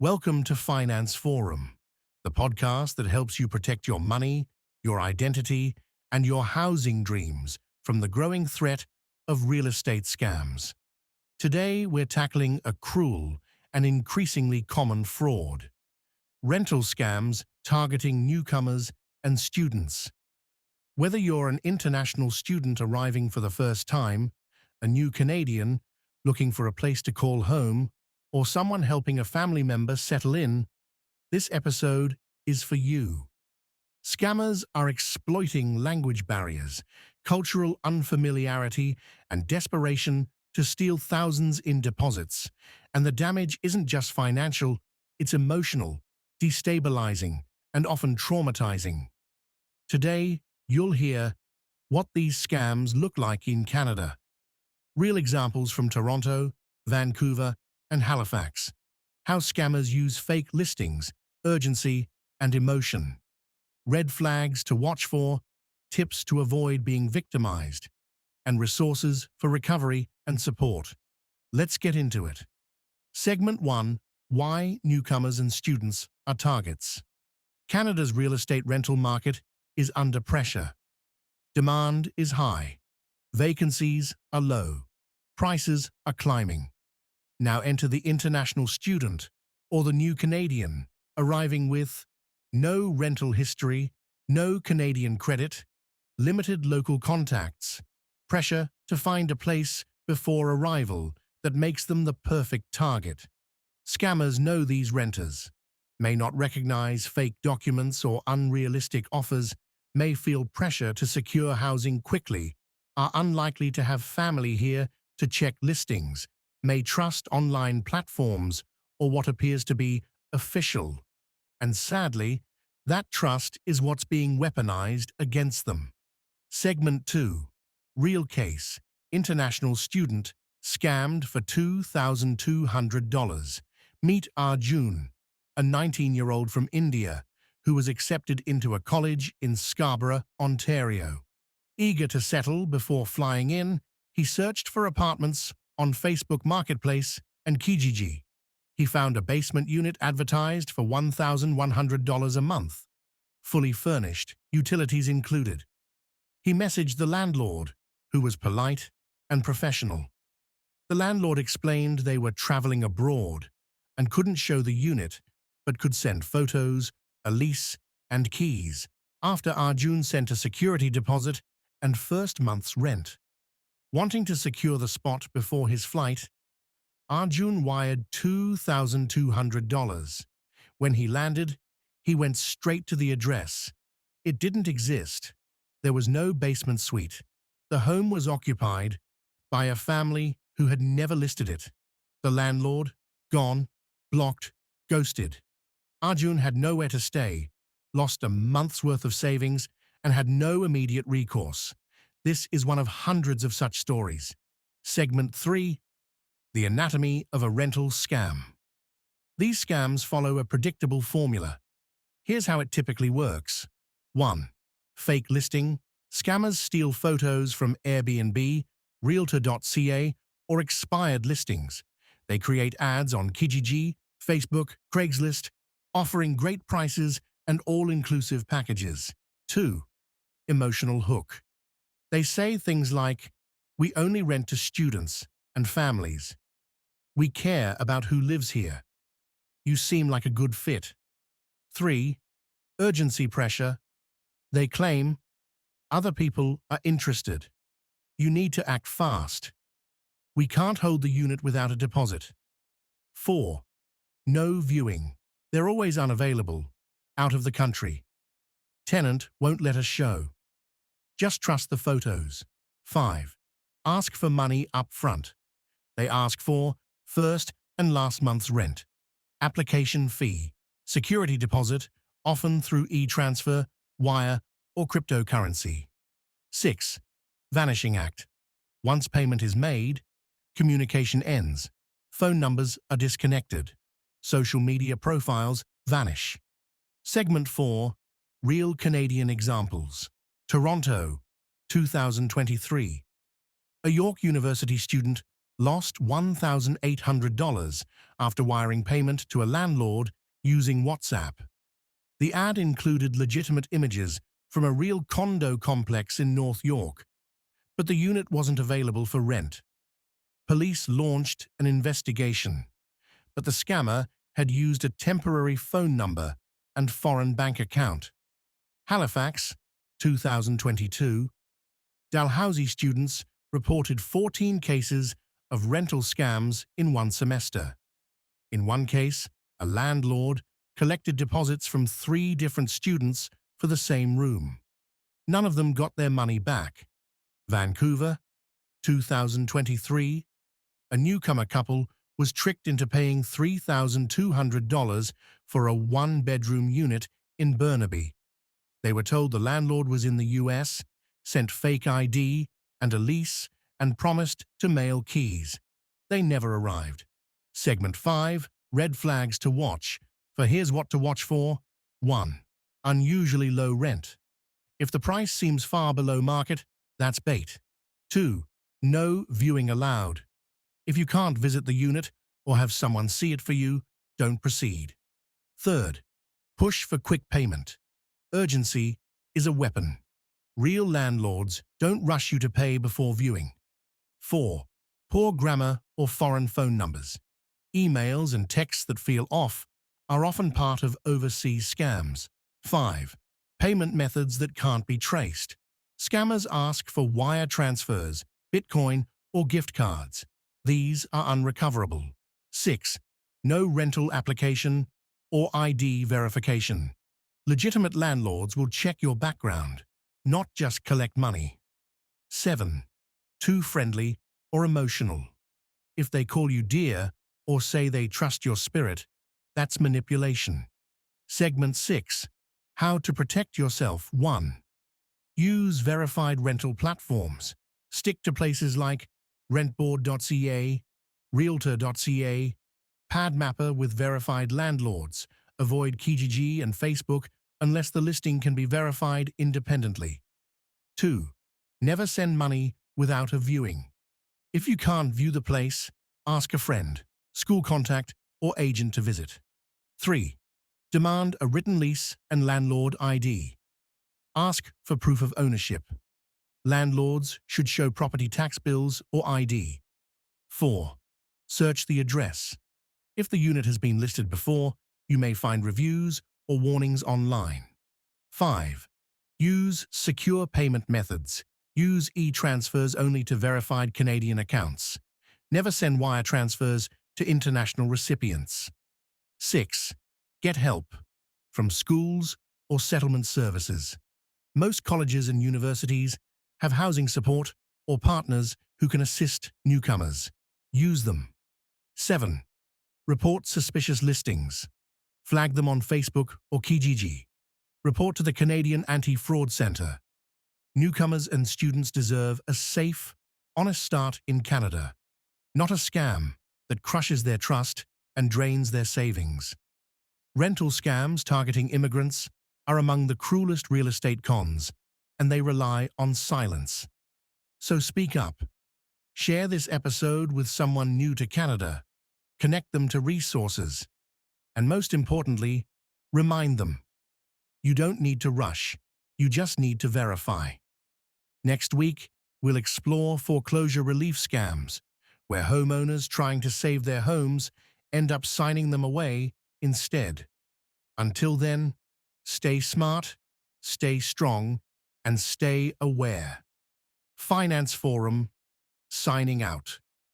Welcome to Finance Forum, the podcast that helps you protect your money, your identity, and your housing dreams from the growing threat of real estate scams. Today, we're tackling a cruel and increasingly common fraud: rental scams targeting newcomers and students. Whether you're an international student arriving for the first time, a new Canadian looking for a place to call home, or someone helping a family member settle in, this episode is for you. Scammers are exploiting language barriers, cultural unfamiliarity, and desperation to steal thousands in deposits. And the damage isn't just financial, it's emotional, destabilizing, and often traumatizing. Today, you'll hear what these scams look like in Canada. Real examples from Toronto, Vancouver, and Halifax. How scammers use fake listings, urgency, and emotion. Red flags to watch for, tips to avoid being victimized, and resources for recovery and support. Let's get into it. Segment 1. Why newcomers and students are targets. Canada's real estate rental market is under pressure. Demand is high. Vacancies are low. Prices are climbing. Now enter the international student, or the new Canadian, arriving with no rental history, no Canadian credit, limited local contacts, pressure to find a place before arrival that makes them the perfect target. Scammers know these renters, may not recognize fake documents or unrealistic offers, may feel pressure to secure housing quickly, are unlikely to have family here to check listings, may trust online platforms or what appears to be official. And sadly, that trust is what's being weaponized against them. Segment 2. Real case. International student scammed for $2,200. Meet Arjun, a 19-year-old from India who was accepted into a college in Scarborough, Ontario. Eager to settle before flying in, he searched for apartments on Facebook Marketplace and Kijiji. He found a basement unit advertised for $1,100 a month, fully furnished, utilities included. He messaged the landlord, who was polite and professional. The landlord explained they were traveling abroad and couldn't show the unit, but could send photos, a lease, and keys. After Arjun sent a security deposit and first month's rent. Wanting to secure the spot before his flight, Arjun wired $2,200. When he landed, he went straight to the address. It didn't exist. There was no basement suite. The home was occupied by a family who had never listed it. The landlord, gone, blocked, ghosted. Arjun had nowhere to stay, lost a month's worth of savings, and had no immediate recourse. This is one of hundreds of such stories. Segment 3. The anatomy of a rental scam. These scams follow a predictable formula. Here's how it typically works. 1. Fake listing. Scammers steal photos from Airbnb, Realtor.ca, or expired listings. They create ads on Kijiji, Facebook, Craigslist, offering great prices and all-inclusive packages. 2. Emotional hook. They say things like, "We only rent to students and families. We care about who lives here. You seem like a good fit." 3. Urgency pressure. They claim, "Other people are interested. You need to act fast. We can't hold the unit without a deposit." 4. No viewing. They're always unavailable, out of the country. Tenant won't let us show. Just trust the photos. 5. Ask for money up front. They ask for first and last month's rent, application fee, security deposit, often through e-transfer, wire, or cryptocurrency. 6. Vanishing act. Once payment is made, communication ends. Phone numbers are disconnected. Social media profiles vanish. Segment 4. Real Canadian examples. Toronto, 2023. A York University student lost $1,800 after wiring payment to a landlord using WhatsApp. The ad included legitimate images from a real condo complex in North York, but the unit wasn't available for rent. Police launched an investigation, but the scammer had used a temporary phone number and foreign bank account. Halifax, 2022. Dalhousie students reported 14 cases of rental scams in one semester. In one case, a landlord collected deposits from 3 different students for the same room. None of them got their money back. Vancouver, 2023. A newcomer couple was tricked into paying $3,200 for a 1-bedroom unit in Burnaby. They were told the landlord was in the US, sent fake ID and a lease, and promised to mail keys. They never arrived. Segment 5, Red Flags to Watch. For here's what to watch for. 1. Unusually low rent. If the price seems far below market, that's bait. 2. No viewing allowed. If you can't visit the unit or have someone see it for you, don't proceed. 3. Push for quick payment. Urgency is a weapon. Real landlords don't rush you to pay before viewing. 4. Poor grammar or foreign phone numbers. Emails and texts that feel off are often part of overseas scams. 5. Payment methods that can't be traced. Scammers ask for wire transfers, Bitcoin, or gift cards. These are unrecoverable. 6. No rental application or ID verification. Legitimate landlords will check your background, not just collect money. 7. Too friendly or emotional. If they call you dear or say they trust your spirit, that's manipulation. Segment 6. How to protect yourself. 1. Use verified rental platforms. Stick to places like rentboard.ca, realtor.ca, Padmapper with verified landlords. Avoid Kijiji and Facebook unless the listing can be verified independently. 2. Never send money without a viewing. If you can't view the place, ask a friend, school contact, or agent to visit. 3. Demand a written lease and landlord ID. Ask for proof of ownership. Landlords should show property tax bills or ID. 4. Search the address. If the unit has been listed before, you may find reviews or warnings online. 5. Use secure payment methods. Use e-transfers only to verified Canadian accounts. Never send wire transfers to international recipients. 6. Get help from schools or settlement services. Most colleges and universities have housing support or partners who can assist newcomers. Use them. 7. Report suspicious listings. Flag them on Facebook or Kijiji. Report to the Canadian Anti-Fraud Centre. Newcomers and students deserve a safe, honest start in Canada, not a scam that crushes their trust and drains their savings. Rental scams targeting immigrants are among the cruelest real estate cons, and they rely on silence. So speak up. Share this episode with someone new to Canada. Connect them to resources. And most importantly, remind them. You don't need to rush. You just need to verify. Next week, we'll explore foreclosure relief scams, where homeowners trying to save their homes end up signing them away instead. Until then, stay smart, stay strong, and stay aware. Finance Forum, signing out.